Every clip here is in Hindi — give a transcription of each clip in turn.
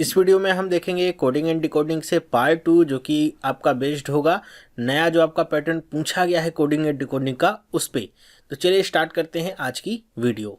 इस वीडियो में हम देखेंगे कोडिंग एंड डिकोडिंग से पार्ट 2 जो कि आपका बेस्ड होगा नया जो आपका पैटर्न पूछा गया है कोडिंग एंड डिकोडिंग का उस पे। तो चलिए स्टार्ट करते हैं आज की वीडियो।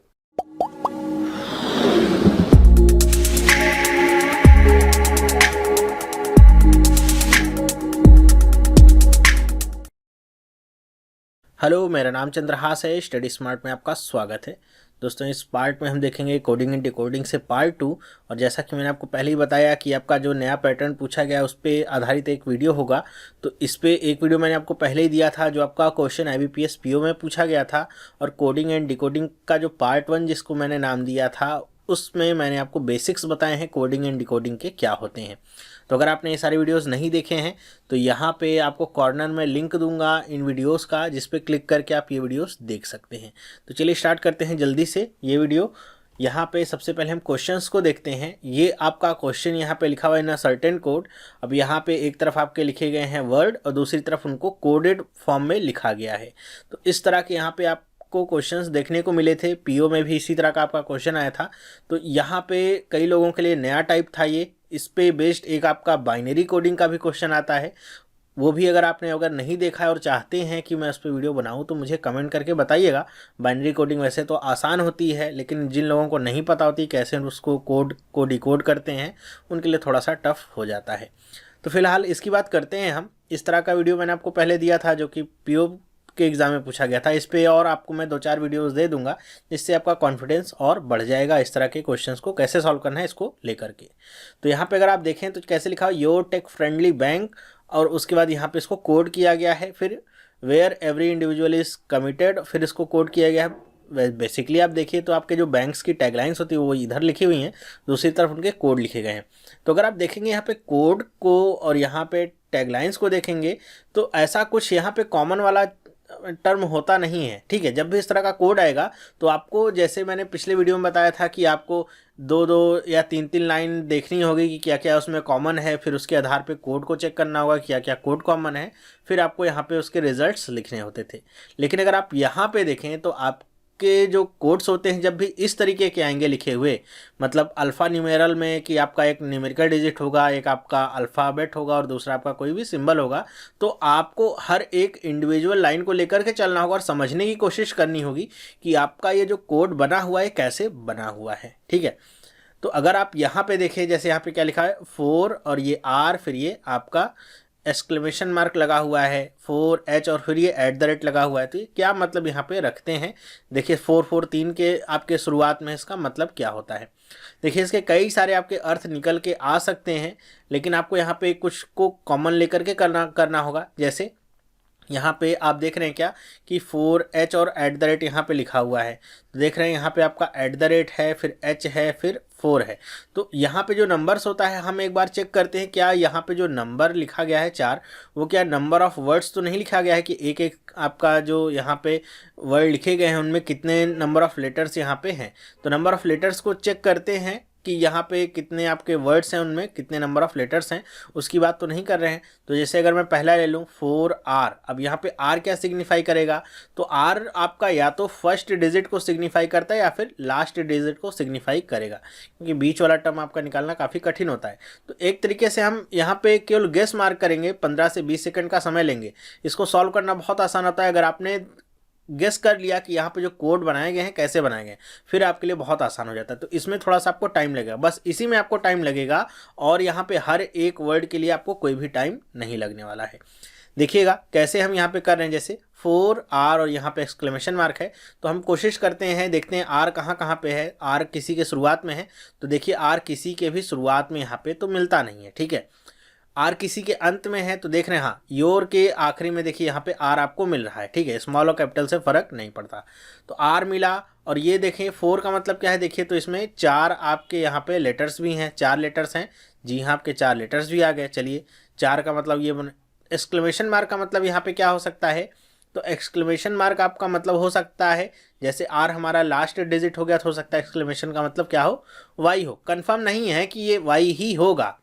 हेलो, मेरा नाम चंद्रहास है। स्टडी स्मार्ट में आपका स्वागत है। दोस्तों, इस पार्ट में हम देखेंगे कोडिंग एंड डिकोडिंग से पार्ट 2। और जैसा कि मैंने आपको पहले ही बताया कि आपका जो नया पैटर्न पूछा गया उस पर आधारित एक वीडियो होगा। तो इस पे एक वीडियो मैंने आपको पहले ही दिया था जो आपका क्वेश्चन IBPS PO में पूछा गया था, और कोडिंग एंड डिकोडिंग का जो पार्ट 1 जिसको मैंने नाम दिया था उसमें मैंने आपको बेसिक्स बताए हैं कोडिंग एंड डिकोडिंग के क्या होते हैं। तो अगर आपने ये सारे वीडियोस नहीं देखे हैं तो यहाँ पे आपको कॉर्नर में लिंक दूंगा इन वीडियोस का, जिस पे क्लिक करके आप ये वीडियोस देख सकते हैं। तो चलिए स्टार्ट करते हैं जल्दी से ये वीडियो। यहाँ पे सबसे पहले हम क्वेश्चंस को देखते हैं। ये आपका क्वेश्चन यहाँ पे लिखा हुआ है इन अ सर्टेन कोड। अब यहाँ पे एक तरफ आपके लिखे गए हैं वर्ड और दूसरी तरफ उनको कोडेड फॉर्म में लिखा गया है। तो इस तरह के यहाँ पे आपको क्वेश्चंस देखने को मिले थे। PO में भी इसी तरह का आपका क्वेश्चन आया था। तो यहाँ पे कई लोगों के लिए नया टाइप था ये। इस पे बेस्ड एक आपका बाइनरी कोडिंग का भी क्वेश्चन आता है, वो भी अगर नहीं देखा है और चाहते हैं कि मैं उस पर वीडियो बनाऊं तो मुझे कमेंट करके बताइएगा। बाइनरी कोडिंग वैसे तो आसान होती है, लेकिन जिन लोगों को नहीं पता होती कैसे उसको कोड को डिकोड करते हैं उनके लिए थोड़ा सा टफ हो जाता है। तो फिलहाल इसकी बात करते हैं हम। इस तरह का वीडियो मैंने आपको पहले दिया था जो कि PO के एग्ज़ाम में पूछा गया था। इस पे और आपको मैं 2-4 वीडियोस दे दूंगा जिससे आपका कॉन्फिडेंस और बढ़ जाएगा इस तरह के क्वेश्चंस को कैसे सॉल्व करना है इसको लेकर के। तो यहाँ पे अगर आप देखें तो कैसे लिखा है, योर टेक फ्रेंडली बैंक, और उसके बाद यहाँ पे इसको कोड किया गया है। फिर where every individual is committed, फिर इसको कोड किया गया है। बेसिकली आप देखिए तो आपके जो बैंक्स की टैगलाइंस होती है वो इधर लिखी हुई हैं, दूसरी तरफ उनके कोड लिखे गए हैं। तो अगर आप देखेंगे यहाँ पे कोड को और यहाँ पे टैगलाइंस को देखेंगे तो ऐसा कुछ यहाँ पे कॉमन वाला टर्म होता नहीं है। ठीक है, जब भी इस तरह का कोड आएगा तो आपको, जैसे मैंने पिछले वीडियो में बताया था कि आपको 2-2 या 3-3 लाइन देखनी होगी कि क्या क्या उसमें कॉमन है, फिर उसके आधार पे कोड को चेक करना होगा क्या क्या कोड कॉमन है, फिर आपको यहाँ पे उसके रिजल्ट्स लिखने होते थे। लेकिन अगर आप यहाँ पे देखें तो आपके जो कोड्स होते हैं जब भी इस तरीके के आएंगे लिखे हुए, मतलब अल्फ़ा न्यूमेरल में कि आपका एक न्यूमेरिकल डिजिट होगा, एक आपका अल्फ़ाबेट होगा और दूसरा आपका कोई भी सिंबल होगा, तो आपको हर एक इंडिविजुअल लाइन को लेकर के चलना होगा और समझने की कोशिश करनी होगी कि आपका ये जो कोड बना हुआ है कैसे बना हुआ है। ठीक है, तो अगर आप यहाँ पे देखें, जैसे यहाँ पे क्या लिखा है 4 और ये R, फिर ये आपका एक्सक्लेमेशन मार्क लगा हुआ है, 4H और फिर ये @ लगा हुआ है। तो ये क्या मतलब यहाँ पे रखते हैं, देखिए 443 के आपके शुरुआत में इसका मतलब क्या होता है। देखिए इसके कई सारे आपके अर्थ निकल के आ सकते हैं, लेकिन आपको यहाँ पे कुछ को कॉमन लेकर के करना होगा। जैसे यहाँ पे आप देख रहे हैं क्या कि 4H और @ यहाँ पे लिखा हुआ है। तो देख रहे हैं यहाँ पे आपका @ है, फिर H है, फिर 4 है। तो यहाँ पे जो नंबर्स होता है हम एक बार चेक करते हैं क्या यहाँ पे जो नंबर लिखा गया है 4, वो क्या नंबर ऑफ़ वर्ड्स तो नहीं लिखा गया है कि एक एक आपका जो यहाँ पे वर्ड लिखे गए हैं उनमें कितने नंबर ऑफ़ लेटर्स यहाँ पे हैं। तो नंबर ऑफ़ लेटर्स को चेक करते हैं कि यहाँ पे कितने आपके वर्ड्स हैं, उनमें कितने नंबर ऑफ़ लेटर्स हैं, उसकी बात तो नहीं कर रहे हैं। तो जैसे अगर मैं पहला ले लूँ 4R, अब यहाँ पे R क्या सिग्निफाई करेगा, तो R आपका या तो फर्स्ट डिजिट को सिग्निफाई करता है या फिर लास्ट डिजिट को सिग्निफाई करेगा, क्योंकि बीच वाला टर्म आपका निकालना काफ़ी कठिन होता है। तो एक तरीके से हम यहाँ पे केवल गेस मार्क करेंगे, 15 से 20 सेकंड का समय लेंगे। इसको सॉल्व करना बहुत आसान होता है। अगर आपने गेस कर लिया कि यहाँ पे जो कोड बनाए गए हैं कैसे बनाए गए हैं, फिर आपके लिए बहुत आसान हो जाता है। तो इसमें थोड़ा सा आपको टाइम लगेगा, बस इसी में आपको टाइम लगेगा, और यहाँ पे हर एक वर्ड के लिए आपको कोई भी टाइम नहीं लगने वाला है। देखिएगा कैसे हम यहाँ पे कर रहे हैं, जैसे 4R और यहाँ पे एक्सक्लेमेशन मार्क है। तो हम कोशिश करते हैं, देखते हैं R कहाँ पे है। R किसी के शुरुआत में है, तो देखिए R किसी के भी शुरुआत में यहाँ पे तो मिलता नहीं है। ठीक है, R किसी के अंत में है, तो देख रहे हैं हाँ योर के आखिरी में देखिए यहाँ पे R आपको मिल रहा है। ठीक है, स्मॉल और कैपिटल से फ़र्क नहीं पड़ता। तो R मिला, और ये देखें 4 का मतलब क्या है, देखिए तो इसमें 4 आपके यहाँ पे लेटर्स भी हैं, 4 लेटर्स हैं। जी हाँ, आपके 4 लेटर्स भी आ गए। चलिए 4 का मतलब ये एक्सक्लेमेशन मार्क का मतलब यहाँ पे क्या हो सकता है, तो एक्सक्लेमेशन मार्क आपका मतलब हो सकता है, जैसे R हमारा लास्ट डिजिट हो गया तो हो सकता है एक्सक्लेमेशन का मतलब क्या हो, Y हो। कंफर्म नहीं है कि ये Y ही होगा,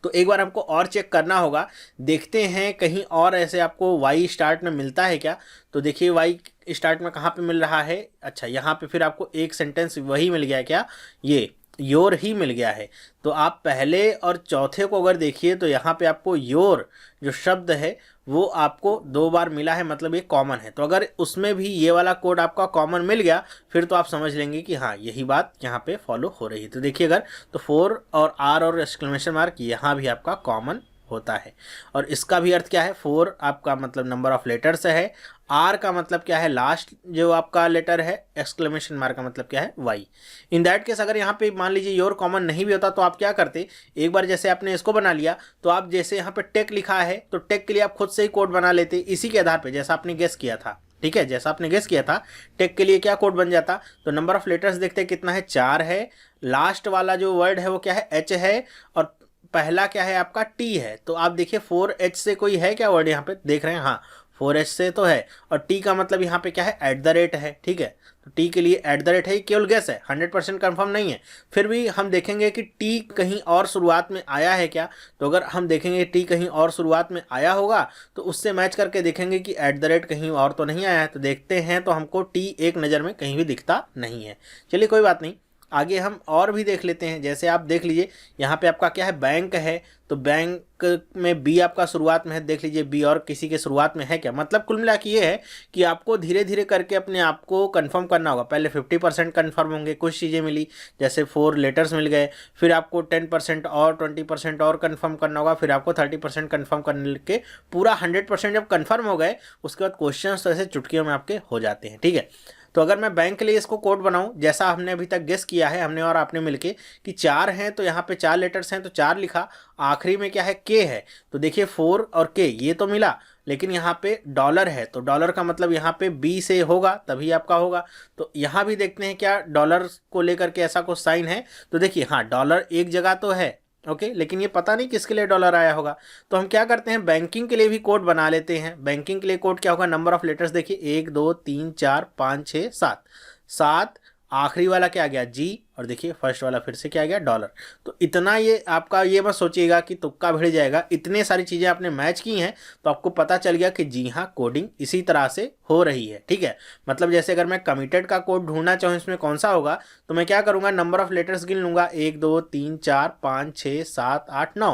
तो एक बार हमको और चेक करना होगा। देखते हैं कहीं और ऐसे आपको Y स्टार्ट में मिलता है क्या। तो देखिए Y स्टार्ट में कहाँ पे मिल रहा है, अच्छा यहाँ पे फिर आपको एक सेंटेंस वही मिल गया क्या, ये योर ही मिल गया है। तो आप पहले और चौथे को अगर देखिए तो यहाँ पे आपको योर जो शब्द है वो आपको 2 बार मिला है, मतलब ये कॉमन है। तो अगर उसमें भी ये वाला कोड आपका कॉमन मिल गया फिर तो आप समझ लेंगे कि हाँ यही बात यहाँ पे फॉलो हो रही है। तो देखिए अगर तो 4 और आर और एक्सक्लेमेशन मार्क यहाँ भी आपका कॉमन होता है। और इसका भी अर्थ क्या है, 4 आपका मतलब नंबर ऑफ लेटर्स है, आर का मतलब क्या है लास्ट जो आपका लेटर है, एक्सक्लेमेशन मार्क का मतलब क्या है वाई। इन दैट केस अगर यहाँ पे मान लीजिए योर कॉमन नहीं भी होता तो आप क्या करते, एक बार जैसे आपने इसको बना लिया तो आप जैसे यहाँ पे टेक लिखा है तो टेक के लिए आप खुद से ही कोड बना लेते इसी के आधार पर जैसा आपने गेस किया था। ठीक है, जैसा आपने गेस किया था टेक के लिए क्या कोड बन जाता, तो नंबर ऑफ लेटर्स देखते हैं कितना है 4 है, लास्ट वाला जो वर्ड है वो क्या है एच है, और पहला क्या है आपका टी है। तो आप देखिए 4H से कोई है क्या वर्ड यहाँ पे देख रहे हैं, हाँ 4H से तो है, और टी का मतलब यहाँ पे क्या है @ है। ठीक है, तो टी के लिए @ है, केवल गेस है 100% कंफर्म नहीं है। फिर भी हम देखेंगे कि टी कहीं और शुरुआत में आया है क्या, तो अगर हम देखेंगे टी कहीं और शुरुआत में आया होगा तो उससे मैच करके देखेंगे कि @ कहीं और तो नहीं आया है। तो देखते हैं तो हमको टी एक नज़र में कहीं भी दिखता नहीं है। चलिए कोई बात नहीं, आगे हम और भी देख लेते हैं। जैसे आप देख लीजिए यहाँ पे आपका क्या है बैंक है, तो बैंक में बी आपका शुरुआत में है, देख लीजिए बी और किसी के शुरुआत में है क्या। मतलब कुल मिला के ये है कि आपको धीरे धीरे करके अपने आप को कंफर्म करना होगा। पहले 50% कंफर्म होंगे, कुछ चीज़ें मिली जैसे 4 लेटर्स मिल गए, फिर आपको 10% और 20% और कंफर्म करना होगा, फिर आपको 30% कंफर्म करने के पूरा 100% जब कंफर्म हो गए उसके बाद क्वेश्चन तो ऐसे चुटकियों में आपके हो जाते हैं। ठीक है, तो अगर मैं बैंक के लिए इसको कोड बनाऊं जैसा हमने अभी तक गेस किया है हमने और आपने मिलके कि 4 हैं तो यहाँ पे 4 लेटर्स हैं तो 4 लिखा, आखिरी में क्या है के है, तो देखिए 4 और के ये तो मिला, लेकिन यहाँ पे डॉलर है तो डॉलर का मतलब यहाँ पे बी से होगा तभी आपका होगा। तो यहाँ भी देखते हैं क्या डॉलर को लेकर के ऐसा कुछ साइन है, तो देखिए हाँ डॉलर एक जगह तो है ओके, लेकिन ये पता नहीं किसके लिए डॉलर आया होगा। तो हम क्या करते हैं बैंकिंग के लिए भी कोड बना लेते हैं। बैंकिंग के लिए कोड क्या होगा, नंबर ऑफ लेटर्स देखिए 1 2 3 4 5 6 7, 7 आखिरी वाला क्या आ गया जी, और देखिए फर्स्ट वाला फिर से क्या आ गया डॉलर। तो इतना ये आपका ये मत सोचिएगा कि तुक्का भिड़ जाएगा, इतने सारी चीज़ें आपने मैच की हैं तो आपको पता चल गया कि जी हाँ कोडिंग इसी तरह से हो रही है। ठीक है, मतलब जैसे अगर मैं कमिटेड का कोड ढूंढना चाहूँ इसमें कौन सा होगा, तो मैं क्या करूँगा नंबर ऑफ लेटर्स गिन लूँगा 1 2 3 4 5 6 7 8 9,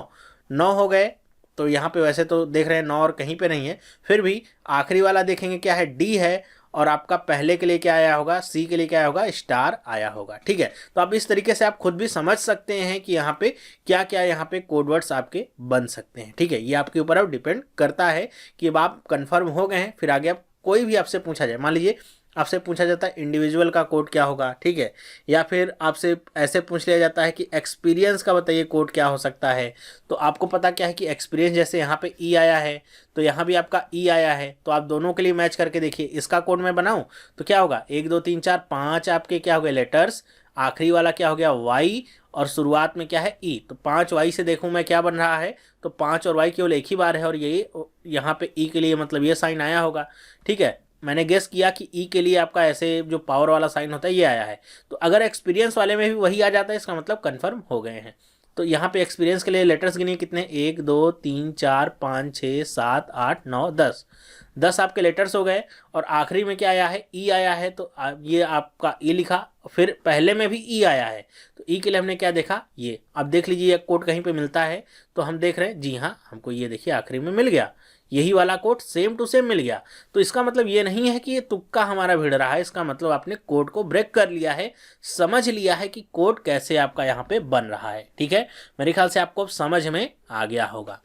9 हो गए। तो यहाँ पे वैसे तो देख रहे हैं 9 और कहीं पे नहीं है, फिर भी आखिरी वाला देखेंगे क्या है डी है, और आपका पहले के लिए क्या आया होगा सी के लिए क्या आया होगा स्टार आया होगा। ठीक है, तो आप इस तरीके से आप खुद भी समझ सकते हैं कि यहाँ पे क्या क्या यहाँ पे कोड वर्ड्स आपके बन सकते हैं। ठीक है, ये आपके ऊपर अब डिपेंड करता है कि अब आप कंफर्म हो गए हैं, फिर आगे आप कोई भी आपसे पूछा जाए, मान लीजिए आपसे पूछा जाता है इंडिविजुअल का कोड क्या होगा, ठीक है, या फिर आपसे ऐसे पूछ लिया जाता है कि एक्सपीरियंस का बताइए कोड क्या हो सकता है, तो आपको पता क्या है कि एक्सपीरियंस जैसे यहाँ पे ई आया है तो यहाँ भी आपका ई आया है, तो आप दोनों के लिए मैच करके देखिए इसका कोड मैं बनाऊँ तो क्या होगा 1 2 3 4 5 आपके क्या हो गए लेटर्स, आखिरी वाला क्या हो गया वाई, और शुरुआत में क्या है ई, तो 5 वाई से देखूँ मैं क्या बन रहा है, तो 5 और वाई केवल एक ही बार है और ये यहाँ पे ई के लिए मतलब ये साइन आया होगा। ठीक है, मैंने गेस किया कि ई के लिए आपका ऐसे जो पावर वाला साइन होता है ये आया है, तो अगर एक्सपीरियंस वाले में भी वही आ जाता है इसका मतलब कंफर्म हो गए हैं। तो यहाँ पे एक्सपीरियंस के लिए लेटर्स गिनिए कितने 1 2 3 4 5 6 7 8 9 10, 10 आपके लेटर्स हो गए, और आखिरी में क्या आया है ई आया है, तो ये आपका ई लिखा, फिर पहले में भी ई आया है तो ई के लिए हमने क्या देखा ये। अब देख लीजिए ये कोड कहीं पे मिलता है तो हम देख रहे हैं जी हाँ हमको ये देखिए आखिरी में मिल गया, यही वाला कोड सेम टू सेम मिल गया। तो इसका मतलब ये नहीं है कि ये तुक्का हमारा भिड़ रहा है, इसका मतलब आपने कोड को ब्रेक कर लिया है, समझ लिया है कि कोड कैसे आपका यहाँ पे बन रहा है। ठीक है, मेरे ख्याल से आपको समझ में आ गया होगा।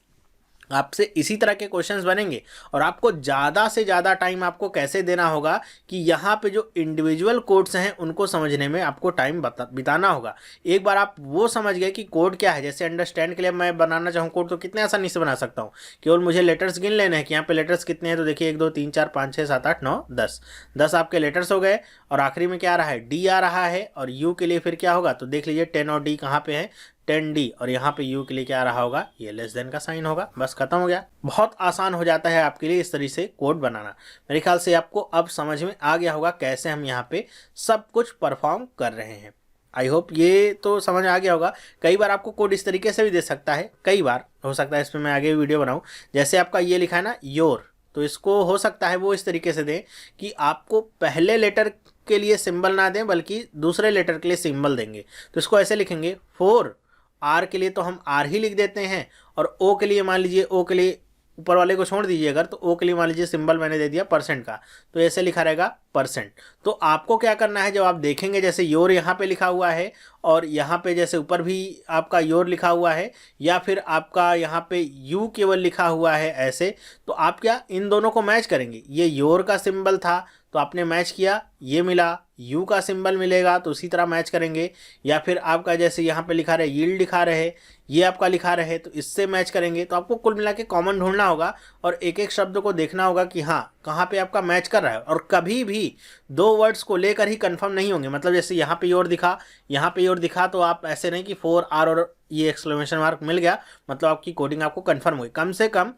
आपसे इसी तरह के क्वेश्चंस बनेंगे और आपको ज़्यादा से ज़्यादा टाइम आपको कैसे देना होगा कि यहाँ पे जो इंडिविजुअल कोड्स हैं उनको समझने में आपको टाइम बिताना होगा। एक बार आप वो समझ गए कि कोड क्या है, जैसे अंडरस्टैंड के लिए मैं बनाना चाहूँ कोड तो कितने आसानी से बना सकता हूँ, केवल मुझे लेटर्स गिन लेने हैं कि यहाँ पे लेटर्स कितने हैं, तो देखिए 1 2 3 4 5 6 7 8 9 10, 10 आपके लेटर्स हो गए, और आखिरी में क्या आ रहा है डी आ रहा है, और यू के लिए फिर क्या होगा, तो देख लीजिए 10 और डी कहाँ पे है 10D, और यहाँ पे U के लिए क्या आ रहा होगा ये लेस देन का साइन होगा, बस खत्म हो गया। बहुत आसान हो जाता है आपके लिए इस तरीके से कोड बनाना। मेरे ख्याल से आपको अब समझ में आ गया होगा कैसे हम यहाँ पे सब कुछ परफॉर्म कर रहे हैं। आई होप ये तो समझ आ गया होगा। कई बार आपको कोड इस तरीके से भी दे सकता है, कई बार हो सकता है इस पर मैं आगे वीडियो बनाऊँ। जैसे आपका ये लिखा है ना योर, तो इसको हो सकता है वो इस तरीके से दें कि आपको पहले लेटर के लिए सिंबल ना दें बल्कि दूसरे लेटर के लिए सिंबल देंगे। तो इसको ऐसे लिखेंगे, फोर आर के लिए तो हम आर ही लिख देते हैं, और ओ के लिए मान लीजिए, ओ के लिए ऊपर वाले को छोड़ दीजिए अगर, तो ओ के लिए मान लीजिए सिंबल मैंने दे दिया परसेंट का, तो ऐसे लिखा रहेगा परसेंट। तो आपको क्या करना है, जब आप देखेंगे जैसे योर यहाँ पे लिखा हुआ है और यहाँ पे जैसे ऊपर भी आपका योर लिखा हुआ है, या फिर आपका यहाँ पे यू केवल लिखा हुआ है ऐसे, तो आप क्या इन दोनों को मैच करेंगे। ये योर का सिंबल था तो आपने मैच किया, ये मिला, यू का सिंबल मिलेगा तो उसी तरह मैच करेंगे, या फिर आपका जैसे यहाँ पे लिखा रहे यील्ड लिखा रहे, ये आपका लिखा रहे तो इससे मैच करेंगे। तो आपको कुल मिला के कॉमन ढूंढना होगा और एक एक शब्द को देखना होगा कि हाँ कहाँ पे आपका मैच कर रहा है। और कभी भी दो वर्ड्स को लेकर ही कंफर्म नहीं होंगे, मतलब जैसे यहाँ पे योर दिखा, यहाँ पे योर दिखा, तो आप ऐसे नहीं कि 4R और ये एक्सक्लेमेशन मार्क मिल गया मतलब आपकी कोडिंग आपको कंफर्म हुई। कम से कम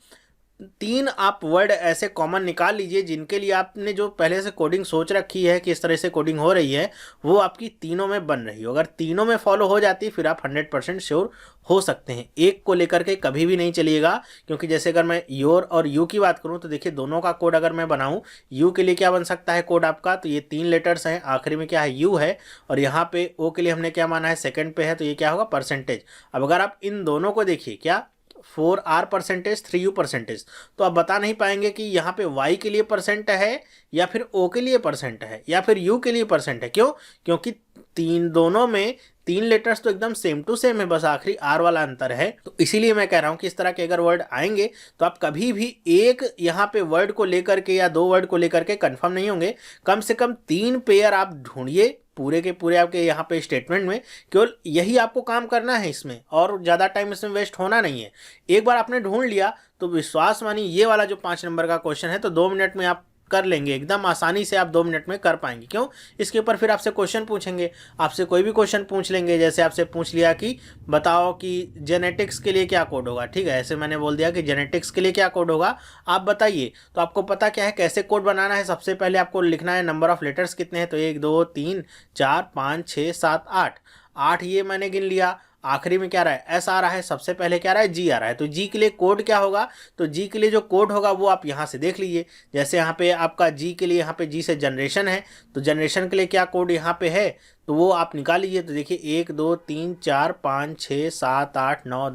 3 आप वर्ड ऐसे कॉमन निकाल लीजिए जिनके लिए आपने जो पहले से कोडिंग सोच रखी है कि इस तरह से कोडिंग हो रही है, वो आपकी तीनों में बन रही हो। अगर तीनों में फॉलो हो जाती है फिर आप 100% श्योर हो सकते हैं। एक को लेकर के कभी भी नहीं चलिएगा, क्योंकि जैसे अगर मैं योर और यू की बात करूं तो देखिए दोनों का कोड अगर मैं बनाऊं, यू के लिए क्या बन सकता है कोड आपका, तो ये 3 लेटर्स हैं, आखिरी में क्या है यू है, और यहाँ पे ओ के लिए हमने क्या माना है सेकंड पे है, तो ये क्या होगा परसेंटेज। अब अगर आप इन दोनों को देखिए, क्या 4R परसेंटेज 3U परसेंटेज, तो आप बता नहीं पाएंगे कि यहाँ पे Y के लिए परसेंट है या फिर O के लिए परसेंट है या फिर U के लिए परसेंट है। क्यों? क्योंकि दोनों में 3 लेटर्स तो एकदम सेम टू सेम है, बस आखिरी R वाला अंतर है। तो इसीलिए मैं कह रहा हूँ कि इस तरह के अगर वर्ड आएंगे तो आप कभी भी एक यहाँ पे वर्ड को लेकर के या 2 वर्ड को लेकर के कंफर्म नहीं होंगे। कम से कम 3 पेयर आप ढूंढिए पूरे के पूरे आपके यहाँ पे स्टेटमेंट में, केवल यही आपको काम करना है इसमें, और ज़्यादा टाइम इसमें वेस्ट होना नहीं है। एक बार आपने ढूंढ लिया तो विश्वास मानिए ये वाला जो 5 नंबर का क्वेश्चन है तो 2 मिनट में आप कर लेंगे, एकदम आसानी से आप 2 मिनट में कर पाएंगे। क्यों? इसके ऊपर फिर आपसे क्वेश्चन पूछेंगे, आपसे कोई भी क्वेश्चन पूछ लेंगे। जैसे आपसे पूछ लिया कि बताओ कि जेनेटिक्स के लिए क्या कोड होगा, ठीक है, ऐसे मैंने बोल दिया कि जेनेटिक्स के लिए क्या कोड होगा आप बताइए, तो आपको पता क्या है कैसे कोड बनाना है। सबसे पहले आपको लिखना है नंबर ऑफ लेटर्स कितने हैं, तो 1 2 3 4 5 6 7 8 ये मैंने गिन लिया। आखिरी में क्या रहा है एस आ रहा है, सबसे पहले क्या रहा है जी आ रहा है, तो जी के लिए कोड क्या होगा, तो जी के लिए जो कोड होगा वो आप यहाँ से देख लीजिए। जैसे यहाँ पे आपका जी के लिए, यहाँ पे जी से जनरेशन है, तो जनरेशन के लिए क्या कोड यहाँ पे है तो वो आप निकाल लीजिए। तो देखिए 1 2 3 4 5 6 7 8 9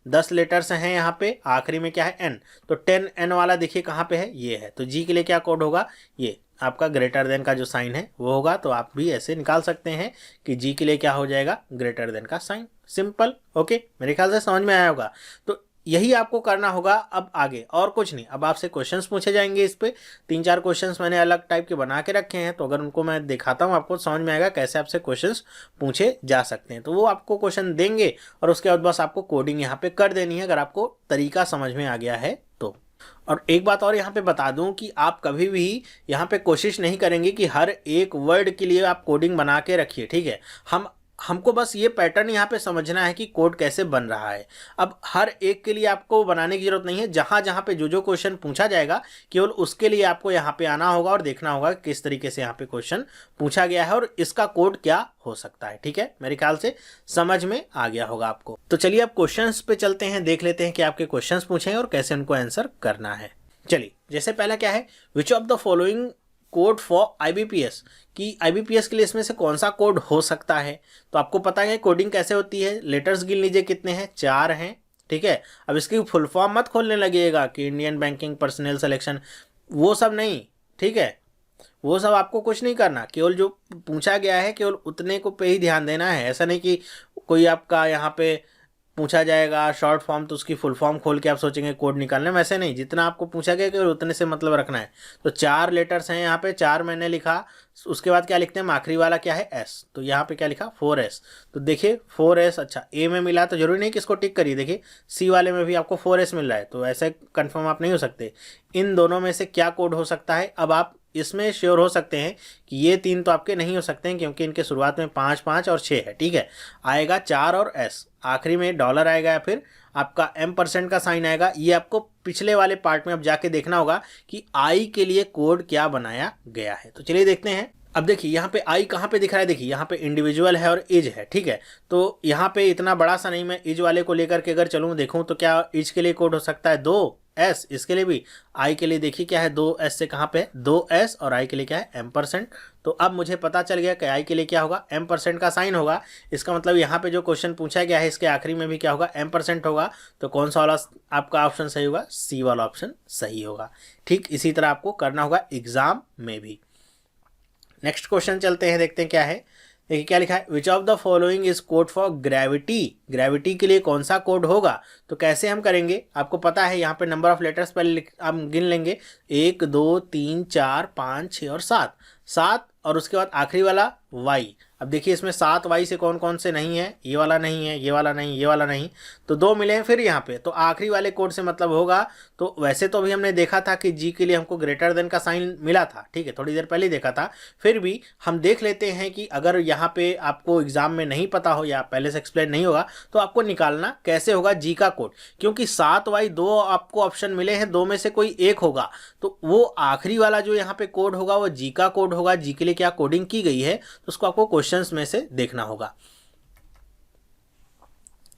10 लेटर्स हैं यहाँ पे, आखिरी में क्या है एन, तो 10N वाला देखिए कहाँ पे है, ये है। तो जी के लिए क्या कोड होगा, ये आपका ग्रेटर देन का जो साइन है वो होगा। तो आप भी ऐसे निकाल सकते हैं कि जी के लिए क्या हो जाएगा, ग्रेटर देन का साइन। सिंपल, ओके, मेरे ख्याल से समझ में आया होगा। तो यही आपको करना होगा अब आगे, और कुछ नहीं। अब आपसे क्वेश्चंस पूछे जाएंगे, इस पे 3-4 क्वेश्चंस मैंने अलग टाइप के बना के रखे हैं, तो अगर उनको मैं दिखाता हूँ आपको समझ में आएगा कैसे आपसे क्वेश्चंस पूछे जा सकते हैं। तो वो आपको क्वेश्चन देंगे और उसके बाद बस आपको कोडिंग यहाँ पे कर देनी है, अगर आपको तरीका समझ में आ गया है तो। और एक बात और यहाँ पे बता दूं कि आप कभी भी यहाँ पे कोशिश नहीं करेंगे कि हर एक वर्ड के लिए आप कोडिंग बना के रखिए, ठीक है। हमको बस ये पैटर्न यहाँ पे समझना है कि कोड कैसे बन रहा है। अब हर एक के लिए आपको बनाने की जरूरत नहीं है, जहाँ जहाँ पे जो क्वेश्चन पूछा जाएगा केवल उसके लिए आपको यहाँ पे आना होगा और देखना होगा किस तरीके से यहाँ पे क्वेश्चन पूछा गया है और इसका कोड क्या हो सकता है, ठीक है। मेरे ख्याल से समझ में आ गया होगा आपको। तो चलिए अब क्वेश्चंस पे चलते हैं, देख लेते हैं कि आपके क्वेश्चंस पूछे हैं और कैसे उनको आंसर करना है। चलिए, जैसे पहला क्या है, which of the following code for IBPS, कि IBPS के लिए इसमें से कौन सा कोड हो सकता है। तो आपको पता है कोडिंग कैसे होती है, लेटर्स गिन लीजिए कितने हैं, 4 हैं, ठीक है। अब इसकी फुल फॉर्म मत खोलने लगिएगा कि इंडियन बैंकिंग पर्सनल सिलेक्शन, वो सब नहीं, ठीक है, वो सब आपको कुछ नहीं करना, केवल जो पूछा गया है केवल उतने को पे ही ध्यान देना है। ऐसा नहीं कि कोई आपका यहाँ पे पूछा जाएगा शॉर्ट फॉर्म तो उसकी फुल फॉर्म खोल के आप सोचेंगे कोड निकालने, वैसे नहीं, जितना आपको पूछा गया केवल उतने से मतलब रखना है। तो 4 लेटर्स हैं यहाँ पे, 4 मैंने लिखा, उसके बाद क्या लिखते हैं, आखिरी वाला क्या है एस, तो यहाँ पे क्या लिखा 4S, तो देखिए 4S, अच्छा ए में मिला तो जरूरी नहीं कि इसको टिक करिए, देखिए सी वाले में भी आपको 4S मिल रहा है, तो ऐसे कंफर्म आप नहीं हो सकते। इन दोनों में से क्या कोड हो सकता है, अब आप इसमें श्योर हो सकते हैं कि ये 3 तो आपके नहीं हो सकते हैं क्योंकि इनके शुरुआत में 5 5 और 6 है, ठीक है। आएगा 4 और S, आखिरी में डॉलर आएगा या फिर आपका M% का साइन आएगा। ये आपको पिछले वाले पार्ट में अब जाके देखना होगा कि I के लिए कोड क्या बनाया गया है। तो चलिए देखते हैं। अब देखिए यहाँ पे I कहाँ पे दिख रहा है, देखिए यहाँ पे इंडिविजुअल है और इज है, ठीक है। तो यहाँ पे इतना बड़ा सा नहीं, मैं इज वाले को लेकर के अगर चलूँ देखूँ तो क्या इज के लिए कोड हो सकता है 2S, इसके लिए भी, I के लिए देखिए क्या है 2S से कहाँ पे है 2S, और I के लिए क्या है M%, तो अब मुझे पता चल गया कि आई के लिए क्या होगा, M% का साइन होगा। इसका मतलब यहाँ पे जो क्वेश्चन पूछा गया है इसके आखिरी में भी क्या होगा, M% होगा। तो कौन सा वाला आपका ऑप्शन सही होगा, सी वाला ऑप्शन सही होगा। ठीक इसी तरह आपको करना होगा एग्जाम में भी। नेक्स्ट क्वेश्चन चलते हैं, देखते हैं क्या है। देखिए क्या लिखा है, which of the following is code for gravity. Gravity के लिए कौन सा कोड होगा। तो कैसे हम करेंगे, आपको पता है यहाँ पे नंबर ऑफ लेटर्स पहले हम गिन लेंगे, 1 2 3 4 5 6 और 7 7 और उसके बाद आखिरी वाला वाई। अब देखिए इसमें 7 वाई से कौन कौन से नहीं है, ये वाला नहीं है, ये वाला नहीं, ये वाला नहीं, तो 2 मिले हैं फिर यहाँ पे, तो आखिरी वाले कोड से मतलब होगा। तो वैसे तो अभी हमने देखा था कि जी के लिए हमको ग्रेटर देन का साइन मिला था, ठीक है, थोड़ी देर पहले देखा था। फिर भी हम देख लेते हैं कि अगर यहाँ पे आपको एग्जाम में नहीं पता हो या पहले से एक्सप्लेन नहीं होगा तो आपको निकालना कैसे होगा जी का कोड, क्योंकि 7 वाई 2 आपको ऑप्शन मिले हैं, 2 में से कोई एक होगा, तो वो आखिरी वाला जो यहाँ पे कोड होगा वो जी का कोड होगा। जी के लिए क्या कोडिंग की गई है तो उसको आपको क्वेश्चंस में से देखना होगा।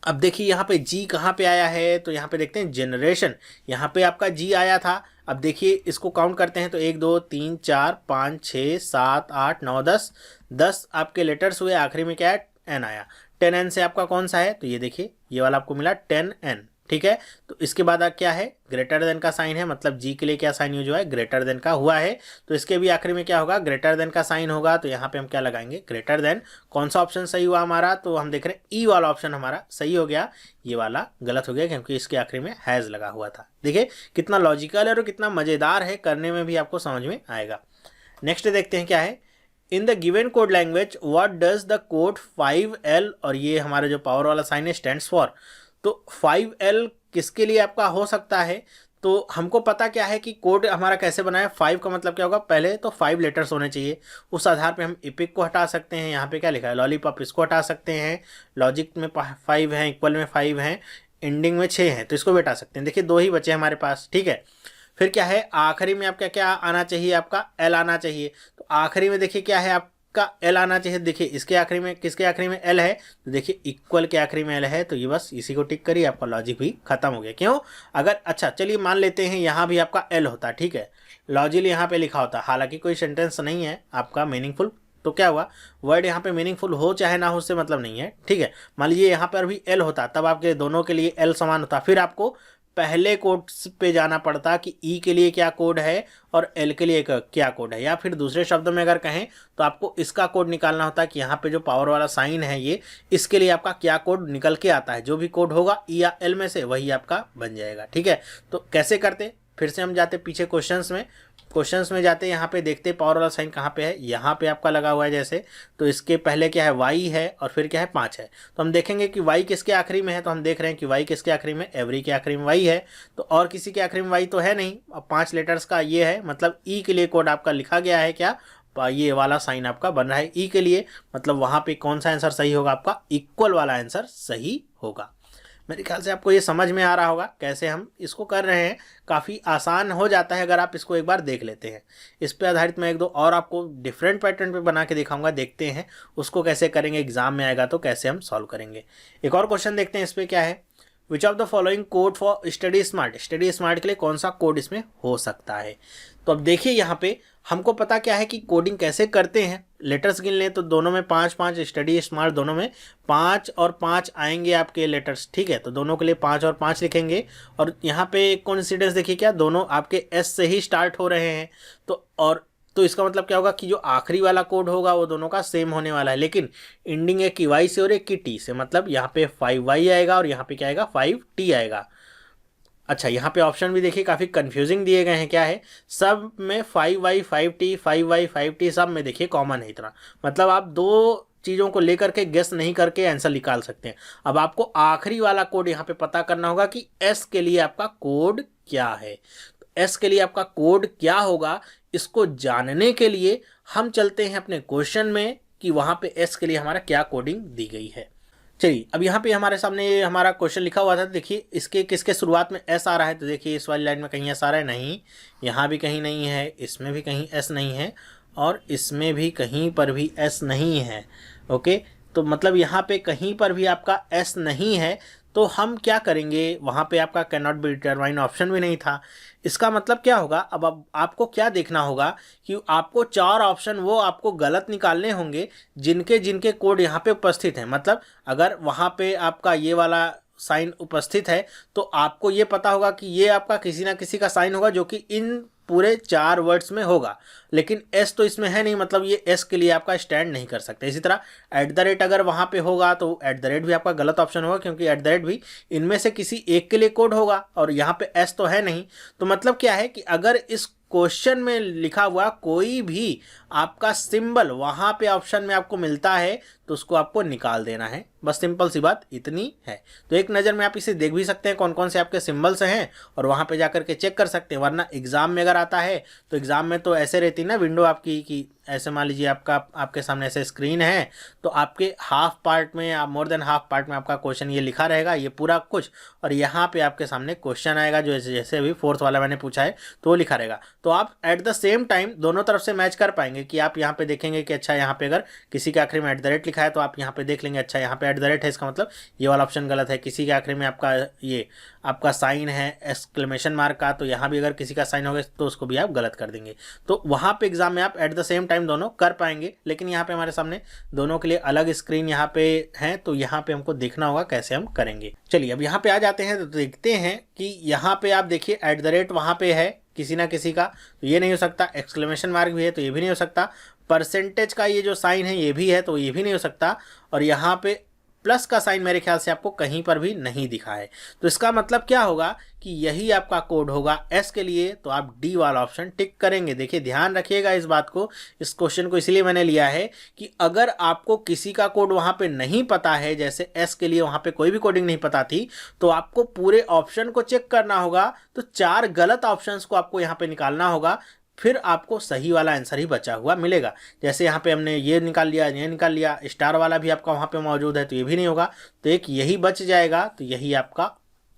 अब देखिए यहाँ पे जी कहाँ पे आया है, तो यहाँ पे देखते हैं जनरेशन, यहाँ पे आपका जी आया था। अब देखिए इसको काउंट करते हैं तो 1 2 3 4 5 6 7 8 9 10 10 आपके लेटर्स हुए, आखिरी में क्या है, एन आया। 10n से आपका कौन सा है, तो ये देखिए ये वाला आपको मिला 10n, ठीक है। तो इसके बाद क्या है, ग्रेटर देन का साइन है, मतलब जी के लिए क्या साइन यूज हुआ है, ग्रेटर देन का हुआ है। तो इसके भी आखिरी में क्या होगा, ग्रेटर देन का साइन होगा। तो यहाँ पे हम क्या लगाएंगे, ग्रेटर देन। कौन सा ऑप्शन सही हुआ हमारा, तो हम देख रहे हैं ई वाला ऑप्शन हमारा सही हो गया, ये वाला गलत हो गया क्योंकि इसके आखिरी में हैज लगा हुआ था। देखिए कितना लॉजिकल है और कितना मजेदार है, करने में भी आपको समझ में आएगा। नेक्स्ट देखते हैं क्या है, in the given code language what does the code 5L, और ये हमारा जो पावर वाला साइन है स्टैंड्स फॉर। तो 5L किसके लिए आपका हो सकता है, तो हमको पता क्या है कि कोड हमारा कैसे बना है। 5 का मतलब क्या होगा, पहले तो 5 लेटर्स होने चाहिए। उस आधार पे हम इपिक को हटा सकते हैं, यहाँ पे क्या लिखा है लॉलीपॉप, इसको हटा सकते हैं। लॉजिक में 5 हैं, इक्वल में 5 हैं, एंडिंग में 6 हैं, तो इसको भी हटा सकते हैं। देखिए 2 ही बचे हमारे पास, ठीक है। फिर क्या है, आखिरी में आपका क्या आना चाहिए, आपका एल आना चाहिए। तो आखिरी में देखिए क्या है, आपका एल आना चाहिए। देखिए इसके आखिरी में, किसके आखिरी में एल है, तो देखिए इक्वल के आखिरी में एल है, तो ये बस इसी को टिक करिए, आपका लॉजिक भी खत्म हो गया। क्यों, अगर अच्छा चलिए मान लेते हैं यहाँ भी आपका एल होता, ठीक है, लॉजिकली यहाँ पे लिखा होता, हालांकि कोई सेंटेंस नहीं है आपका मीनिंगफुल, तो क्या हुआ, वर्ड यहाँ पे मीनिंगफुल हो चाहे ना हो उससे मतलब नहीं है, ठीक है। मान लीजिए यहाँ पर भी एल होता, तब आपके दोनों के लिए एल समान होता, फिर आपको पहले कोड पे जाना पड़ता कि ई के लिए क्या कोड है और एल के लिए क्या कोड है, या फिर दूसरे शब्दों में अगर कहें तो आपको इसका कोड निकालना होता है कि यहाँ पे जो पावर वाला साइन है ये, इसके लिए आपका क्या कोड निकल के आता है। जो भी कोड होगा ई या एल में से वही आपका बन जाएगा, ठीक है। तो कैसे करते, फिर से हम जाते पीछे क्वेश्चंस में जाते, यहाँ पे देखते पावर वाला साइन कहाँ पे है, यहाँ पे आपका लगा हुआ है जैसे, तो इसके पहले क्या है वाई है और फिर क्या है 5 है। तो हम देखेंगे कि वाई किसके आखिरी में है, तो हम देख रहे हैं कि वाई किसके आखिरी में, एवरी के आखिरी में वाई है, तो और किसी के आखिरी में वाई तो है नहीं। अब 5 लेटर्स का ये है, मतलब ई के लिए कोड आपका लिखा गया है, क्या ये वाला साइन आपका बन रहा है ई के लिए, मतलब वहाँ पे कौन सा आंसर सही होगा, आपका इक्वल वाला आंसर सही होगा। मेरे ख्याल से आपको ये समझ में आ रहा होगा कैसे हम इसको कर रहे हैं, काफ़ी आसान हो जाता है अगर आप इसको एक बार देख लेते हैं। इस पे आधारित मैं 1-2 और आपको डिफरेंट पैटर्न पे बना के दिखाऊंगा, देखते हैं उसको कैसे करेंगे, एग्जाम में आएगा तो कैसे हम सॉल्व करेंगे। एक और क्वेश्चन देखते हैं, इस पर क्या है, which of the following code for study smart. Study smart के लिए कौन सा कोड इसमें हो सकता है। तो अब देखिए यहाँ पे हमको पता क्या है कि कोडिंग कैसे करते हैं, लेटर्स गिन लें तो दोनों में 5-5, स्टडी स्मार्ट दोनों में 5 और 5 आएंगे आपके लेटर्स, ठीक है। तो दोनों के लिए 5 और 5 लिखेंगे, और यहाँ पे कोइंसिडेंस देखिए क्या, दोनों आपके एस से ही स्टार्ट हो रहे हैं, तो इसका मतलब क्या होगा कि जो आखिरी वाला कोड होगा वो दोनों का सेम होने वाला है, लेकिन एंडिंग एक की वाई से और एक की टी से, मतलब यहाँ पे 5y आएगा और यहाँ पे क्या आएगा 5t आएगा। अच्छा यहाँ पे ऑप्शन भी देखिए काफ़ी कंफ्यूजिंग दिए गए हैं, क्या है, सब में 5y 5t 5y 5t सब में देखिए कॉमन है इतना, मतलब आप दो चीज़ों को लेकर के गेस नहीं करके आंसर निकाल सकते हैं। अब आपको आखिरी वाला कोड यहाँ पे पता करना होगा कि एस के लिए आपका कोड क्या है। एस के लिए आपका कोड क्या होगा, इसको जानने के लिए हम चलते हैं अपने क्वेश्चन में कि वहाँ पे एस के लिए हमारा क्या कोडिंग दी गई है। चलिए अब यहाँ पे हमारे सामने ये हमारा क्वेश्चन लिखा हुआ था, देखिए इसके किसके शुरुआत में एस आ रहा है, तो देखिए इस वाली लाइन में कहीं एस आ रहा है, नहीं, यहाँ भी कहीं नहीं है, इसमें भी कहीं एस नहीं है, और इसमें भी कहीं पर भी एस नहीं है। ओके, तो मतलब यहाँ पे कहीं पर भी आपका एस नहीं है, तो हम क्या करेंगे, वहाँ पे आपका can not be determine option भी नहीं था। इसका मतलब क्या होगा, अब आपको क्या देखना होगा कि आपको 4 ऑप्शन वो आपको गलत निकालने होंगे जिनके जिनके कोड यहाँ पे उपस्थित हैं। मतलब अगर वहाँ पे आपका ये वाला साइन उपस्थित है तो आपको ये पता होगा कि ये आपका किसी ना किसी का साइन होगा जो कि इन पूरे 4 वर्ड्स में होगा, लेकिन एस तो इसमें है नहीं, मतलब ये एस के लिए आपका स्टैंड नहीं कर सकते। इसी तरह एट द रेट अगर वहाँ पे होगा तो एट द रेट भी आपका गलत ऑप्शन होगा, क्योंकि एट द रेट भी इनमें से किसी एक के लिए कोड होगा और यहाँ पे एस तो है नहीं। तो मतलब क्या है कि अगर इस क्वेश्चन में लिखा हुआ कोई भी आपका सिंबल वहाँ पे ऑप्शन में आपको मिलता है तो उसको आपको निकाल देना है, बस सिंपल सी बात इतनी है। तो एक नज़र में आप इसे देख भी सकते हैं कौन कौन से आपके सिंबल्स हैं और वहाँ पे जाकर के चेक कर सकते हैं। वरना एग्जाम में अगर आता है तो एग्जाम में तो ऐसे रहती ना विंडो आपकी कि ऐसे मान लीजिए आपके सामने ऐसे स्क्रीन है तो आपके हाफ पार्ट में या मोर देन हाफ पार्ट में आपका क्वेश्चन ये लिखा रहेगा, ये पूरा कुछ, और यहाँ पे आपके सामने क्वेश्चन आएगा जो जैसे अभी 4th वाला मैंने पूछा है तो वो लिखा रहेगा। तो आप एट द सेम टाइम दोनों तरफ से मैच कर पाएंगे कि आप यहाँ पे देखेंगे कि अच्छा यहाँ पे अगर किसी के आखिरी में एट द रेट लिखा है तो आप यहाँ पे देख लेंगे अच्छा यहाँ पे एट द रेट है, इसका मतलब ये वाला ऑप्शन गलत है। किसी के आखिरी में आपका साइन है एक्सक्लेमेशन मार्क का, तो यहाँ भी अगर किसी का साइन होगा तो उसको भी आप गलत कर देंगे। तो वहाँ पे एग्जाम में आप एट द सेम टाइम दोनों कर पाएंगे, लेकिन यहाँ पे हमारे सामने दोनों के लिए अलग स्क्रीन यहाँ पे है, तो यहाँ पे हमको देखना होगा कैसे हम करेंगे। चलिए अब यहाँ पे आ जाते हैं तो देखते हैं कि यहाँ पे आप देखिए एट द रेट वहाँ पे है किसी ना किसी का, तो ये नहीं हो सकता। एक्सक्लेमेशन मार्क भी है तो ये भी नहीं हो सकता। परसेंटेज का ये जो साइन है ये भी है तो ये भी नहीं हो सकता। और यहाँ पे प्लस का साइन मेरे ख्याल से आपको कहीं पर भी नहीं दिखा है। तो इसका मतलब क्या होगा कि यही आपका कोड होगा एस के लिए, तो आप डी वाला ऑप्शन टिक करेंगे। देखिए ध्यान रखिएगा इस बात को, इस क्वेश्चन को इसलिए मैंने लिया है कि अगर आपको किसी का कोड वहाँ पे नहीं पता है, जैसे एस के लिए वहाँ पे कोई भी कोडिंग नहीं पता थी, तो आपको पूरे ऑप्शन को चेक करना होगा। तो 4 गलत ऑप्शंस को आपको यहाँ पे निकालना होगा, फिर आपको सही वाला आंसर ही बचा हुआ मिलेगा। जैसे यहाँ पे हमने ये निकाल लिया, ये निकाल लिया, स्टार वाला भी आपका वहाँ पे मौजूद है तो ये भी नहीं होगा, तो एक यही बच जाएगा, तो यही आपका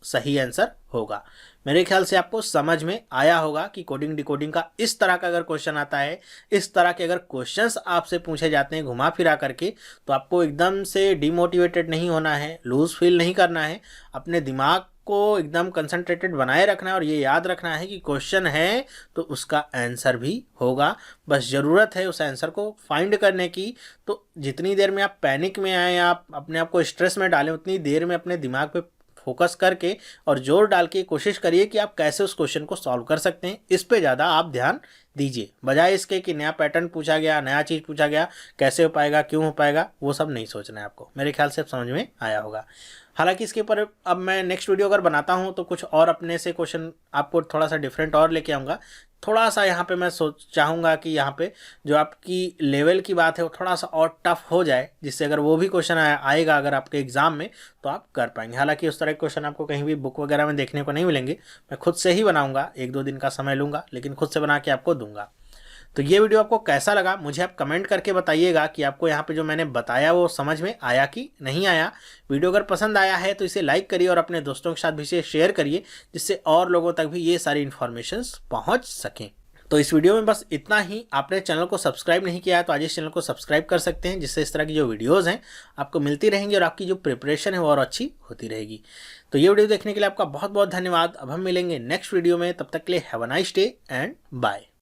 सही आंसर होगा। मेरे ख्याल से आपको समझ में आया होगा कि कोडिंग डिकोडिंग का इस तरह का अगर क्वेश्चन आता है, इस तरह के अगर क्वेश्चंस आपसे पूछे जाते हैं घुमा फिरा करके, तो आपको एकदम से डिमोटिवेटेड नहीं होना है, लूज फील नहीं करना है। अपने दिमाग को एकदम कंसंट्रेटेड बनाए रखना है और ये याद रखना है कि क्वेश्चन है तो उसका आंसर भी होगा। बस ज़रूरत है उस आंसर को फाइंड करने की। तो जितनी देर में आप पैनिक में आए, आप अपने आप को स्ट्रेस में डालें, उतनी देर में अपने दिमाग पे फोकस करके और जोर डाल के कोशिश करिए कि आप कैसे उस क्वेश्चन को सॉल्व कर सकते हैं। इस पे ज़्यादा आप ध्यान दीजिए, बजाय इसके कि नया पैटर्न पूछा गया, नया चीज़ पूछा गया, कैसे हो पाएगा, क्यों हो पाएगा, वो सब नहीं सोचना है आपको। मेरे ख्याल से अब समझ में आया होगा। हालांकि इसके ऊपर अब मैं नेक्स्ट वीडियो अगर बनाता हूँ तो कुछ और अपने से क्वेश्चन आपको थोड़ा सा डिफरेंट और लेके आऊँगा। थोड़ा सा यहाँ पे मैं चाहूँगा कि यहाँ पे जो आपकी लेवल की बात है वो थोड़ा सा और टफ हो जाए, जिससे अगर वो भी क्वेश्चन आएगा अगर आपके एग्जाम में तो आप कर पाएंगे। हालांकि उस तरह के क्वेश्चन आपको कहीं भी बुक वगैरह में देखने को नहीं मिलेंगे, मैं खुद से ही बनाऊँगा, 1-2 दिन का समय लूँगा, लेकिन खुद से बना के आपको दूंगा। तो ये वीडियो आपको कैसा लगा मुझे आप कमेंट करके बताइएगा कि आपको यहाँ पे जो मैंने बताया वो समझ में आया कि नहीं आया। वीडियो अगर पसंद आया है तो इसे लाइक करिए और अपने दोस्तों के साथ भी इसे शेयर करिए, जिससे और लोगों तक भी ये सारी इन्फॉर्मेशंस पहुँच सकें। तो इस वीडियो में बस इतना ही। आपने चैनल को सब्सक्राइब नहीं किया है तो आज इस चैनल को सब्सक्राइब कर सकते हैं, जिससे इस तरह की जो वीडियोज़ हैं आपको मिलती रहेंगी और आपकी जो प्रिपरेशन है वो और अच्छी होती रहेगी। तो ये वीडियो देखने के लिए आपका बहुत बहुत धन्यवाद। अब हम मिलेंगे नेक्स्ट वीडियो में, तब तक के लिए have a nice day and bye.